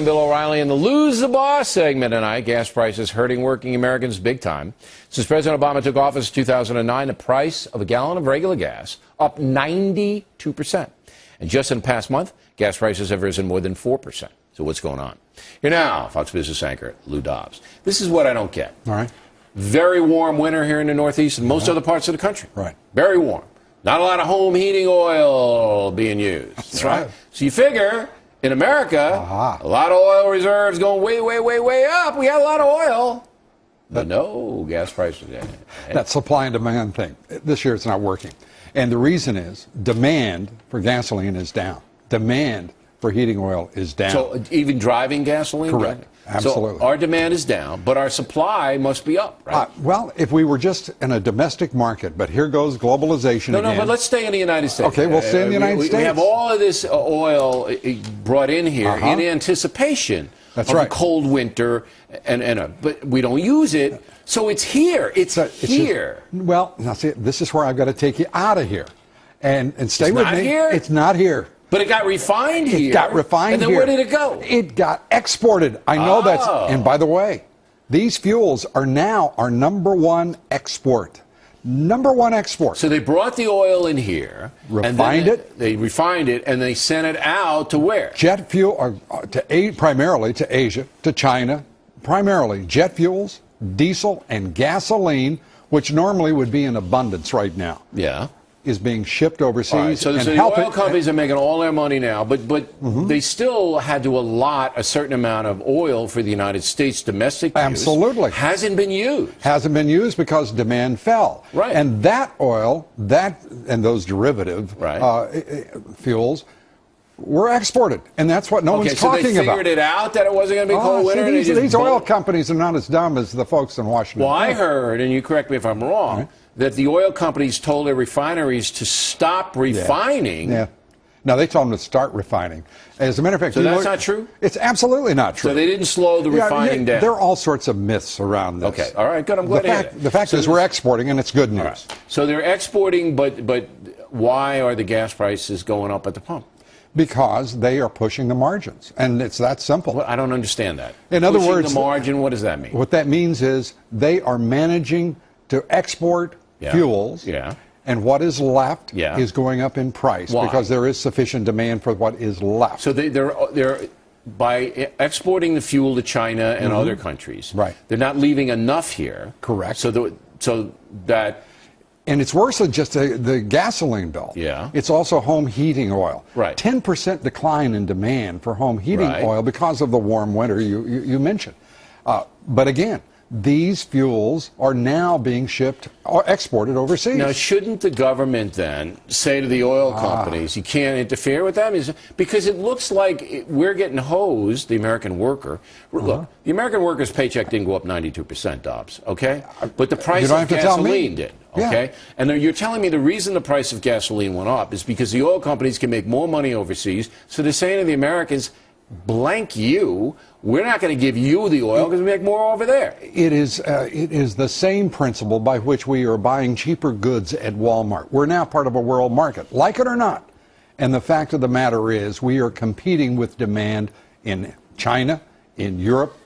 Bill O'Reilly in the Lose the Boss segment tonight. Gas prices hurting working Americans big time. Since President Obama took office in 2009, the price of a gallon of regular gas up 92%. And just in the past month, gas prices have risen more than 4%. So what's going on? Here now, Fox Business anchor Lou Dobbs. This is what I don't get. All right. Very warm winter here in the Northeast and most other parts of the country. Right. Very warm. Not a lot of home heating oil being used. That's right. So you figure in America, a lot of oil reserves going way up. We got a lot of oil. But no, gas prices. That supply and demand thing. This year it's not working. And the reason is demand for gasoline is down. Demand for heating oil is down. So even driving gasoline? Correct. Absolutely. So our demand is down, but our supply must be up, right? Well, if we were just in a domestic market, but here goes globalization again. No, but let's stay in the United States. Okay, we'll stay in the United States. We have all of this oil brought in here in anticipation of a cold winter, but we don't use it, so it's here. It's here. Well, now see, this is where I've got to take you out of here. And stay with me. It's not here? It's not here. But it got refined here. It got refined here. And then where did it go? It got exported. I know that's... And by the way, these fuels are now our #1 export. #1 export. So they brought the oil in here. Refined it. They refined it, and they sent it out to where? Jet fuel, primarily to Asia, to China. Primarily jet fuels, diesel, and gasoline, which normally would be in abundance right now. Yeah. Is being shipped overseas. Right, so the oil companies are making all their money now, but they still had to allot a certain amount of oil for the United States domestic use. Absolutely. Hasn't been used. Hasn't been used because demand fell. Right. And that oil, and those derivative fuels were exported. And that's what no one's talking about. So they figured it out that it wasn't going to be cold winter? These oil companies are not as dumb as the folks in Washington. Well, I heard, and you correct me if I'm wrong, that the oil companies told their refineries to stop refining. Yeah. No, they told them to start refining. As a matter of fact, so that's not true? It's absolutely not true. So they didn't slow the refining down? There are all sorts of myths around this. Okay, all right, good. I'm glad to hear that. The fact is we're exporting, and it's good news. Right. So they're exporting, but why are the gas prices going up at the pump? Because they are pushing the margins, and it's that simple. Well, I don't understand that. In other words, the margin, what does that mean? What that means is they are managing to export fuels, and what is left is going up in price because there is sufficient demand for what is left. So they're by exporting the fuel to China and other countries, they're not leaving enough here. Correct. So that. And it's worse than just the gasoline bill. Yeah. It's also home heating oil. Right. 10% decline in demand for home heating oil because of the warm winter you mentioned. But again, these fuels are now being shipped or exported overseas. Now, shouldn't the government then say to the oil companies, you can't interfere with them? Because it looks like we're getting hosed, the American worker. Look, the American worker's paycheck didn't go up 92%, Dobbs, okay? But the price of gasoline did, okay? And you're telling me the reason the price of gasoline went up is because the oil companies can make more money overseas, so they're saying to the Americans, blank you, we're not going to give you the oil because we make more over there. It is the same principle by which we are buying cheaper goods at Walmart. We're now part of a world market, like it or not. And the fact of the matter is we are competing with demand in China, in Europe,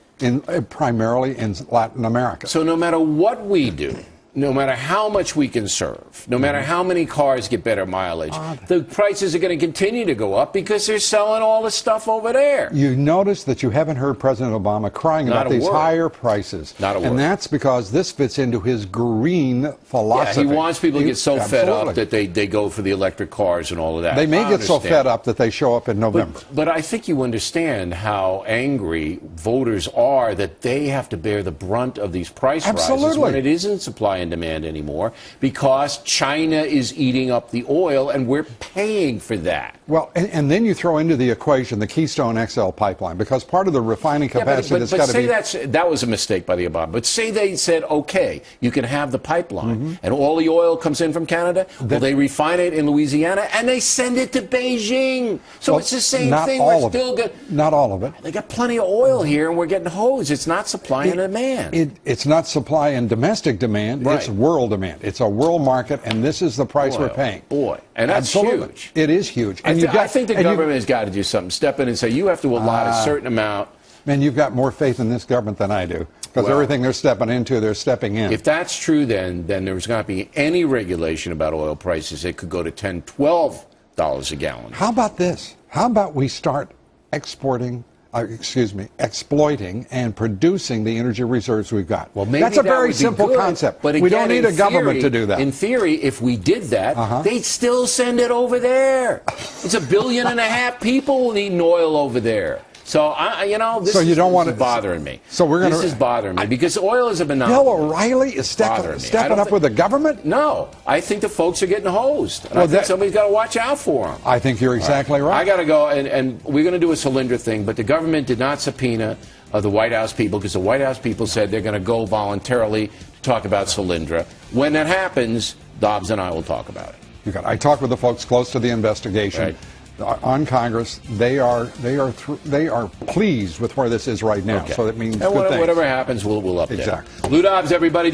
primarily in Latin America. So no matter what we do, no matter how much we can serve, no matter how many cars get better mileage, the prices are going to continue to go up because they're selling all the stuff over there. You notice that you haven't heard President Obama crying about these higher prices. Not a word. And that's because this fits into his green philosophy. Yeah, he wants people to get so fed up that they go for the electric cars and all of that. They may get so fed up that they show up in November. But I think you understand how angry voters are that they have to bear the brunt of these price rises when it isn't supply and demand anymore because China is eating up the oil and we're paying for that. Well, and then you throw into the equation the Keystone XL pipeline because part of the refining capacity that's got to be... But say that was a mistake by the Obama. But say they said, okay, you can have the pipeline and all the oil comes in from Canada. Well, they refine it in Louisiana and they send it to Beijing. So it's the same thing. We're still good. Not all of it. They got plenty of oil here and we're getting hosed. It's not supply and demand. It's not supply and domestic demand. It's world demand. It's a world market, and this is the price we're paying. Boy, and that's huge. It is huge. And I think the government has got to do something. Step in and say, you have to allot a certain amount. Man, you've got more faith in this government than I do. Because everything they're stepping into, they're stepping in. If that's true, then there's not be any regulation about oil prices. It could go to $10, $12 a gallon. How about this? How about we start exploiting and producing the energy reserves we've got? Well, maybe that's a very simple concept. But again, we don't need a government to do that. In theory, if we did that, they'd still send it over there. It's 1.5 billion people needing oil over there. So this is bothering me. So this is bothering me because oil is a monopoly. Bill O'Reilly is stepping up with the government? No, I think the folks are getting hosed. And I think somebody's got to watch out for them. I think you're exactly right. I got to go, and we're going to do a Solyndra thing, but the government did not subpoena the White House people because the White House people said they're going to go voluntarily to talk about Solyndra. When that happens, Dobbs and I will talk about it. I talked with the folks close to the investigation. Right. On Congress, they are pleased with where this is right now. Okay. So that means and good things. Whatever happens, we'll update. Exactly. Lou Dobbs, everybody.